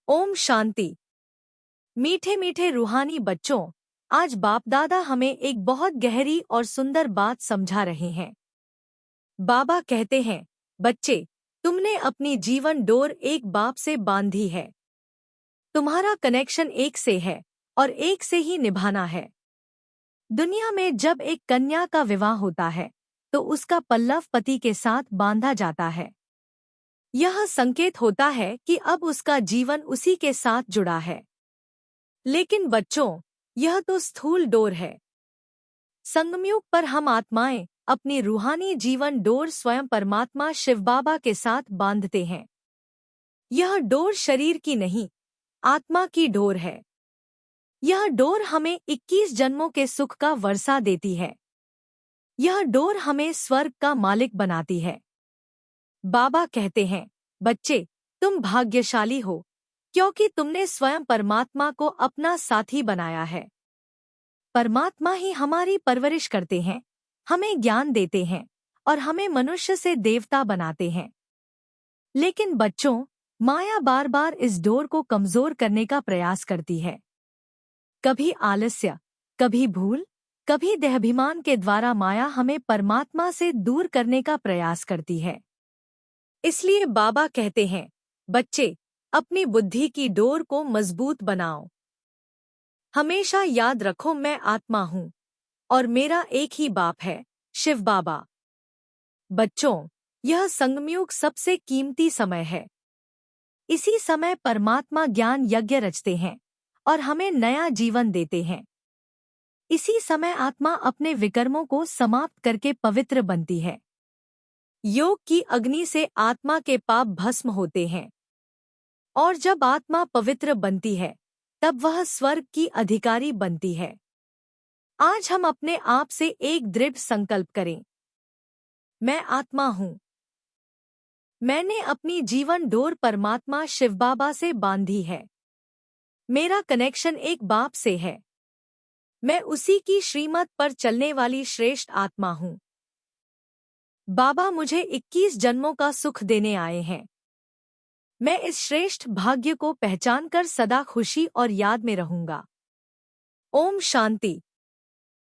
ओम शांति। मीठे मीठे रूहानी बच्चों, आज बाप दादा हमें एक बहुत गहरी और सुंदर बात समझा रहे हैं। बाबा कहते हैं, बच्चे, तुमने अपनी जीवन डोर एक बाप से बांधी है। तुम्हारा कनेक्शन एक से है और एक से ही निभाना है। दुनिया में जब एक कन्या का विवाह होता है तो उसका पल्लव पति के साथ बांधा जाता है। यह संकेत होता है कि अब उसका जीवन उसी के साथ जुड़ा है। लेकिन बच्चों, यह तो स्थूल डोर है। संगमयुग पर हम आत्माएं अपनी रूहानी जीवन डोर स्वयं परमात्मा शिव बाबा के साथ बांधते हैं। यह डोर शरीर की नहीं, आत्मा की डोर है। यह डोर हमें 21 जन्मों के सुख का वर्षा देती है। यह डोर हमें स्वर्ग का मालिक बनाती है। बाबा कहते हैं, बच्चे, तुम भाग्यशाली हो क्योंकि तुमने स्वयं परमात्मा को अपना साथी बनाया है। परमात्मा ही हमारी परवरिश करते हैं, हमें ज्ञान देते हैं और हमें मनुष्य से देवता बनाते हैं। लेकिन बच्चों, माया बार बार इस डोर को कमजोर करने का प्रयास करती है। कभी आलस्य, कभी भूल, कभी देहाभिमान के द्वारा माया हमें परमात्मा से दूर करने का प्रयास करती है। इसलिए बाबा कहते हैं, बच्चे, अपनी बुद्धि की डोर को मजबूत बनाओ। हमेशा याद रखो, मैं आत्मा हूँ और मेरा एक ही बाप है, शिव बाबा। बच्चों, यह संगमयुग सबसे कीमती समय है। इसी समय परमात्मा ज्ञान यज्ञ रचते हैं और हमें नया जीवन देते हैं। इसी समय आत्मा अपने विकर्मों को समाप्त करके पवित्र बनती है। योग की अग्नि से आत्मा के पाप भस्म होते हैं और जब आत्मा पवित्र बनती है तब वह स्वर्ग की अधिकारी बनती है। आज हम अपने आप से एक दृढ़ संकल्प करें। मैं आत्मा हूँ। मैंने अपनी जीवन डोर परमात्मा शिव बाबा से बांधी है। मेरा कनेक्शन एक बाप से है। मैं उसी की श्रीमत पर चलने वाली श्रेष्ठ आत्मा हूँ। बाबा मुझे 21 जन्मों का सुख देने आए हैं। मैं इस श्रेष्ठ भाग्य को पहचानकर सदा खुशी और याद में रहूंगा। ओम शांति।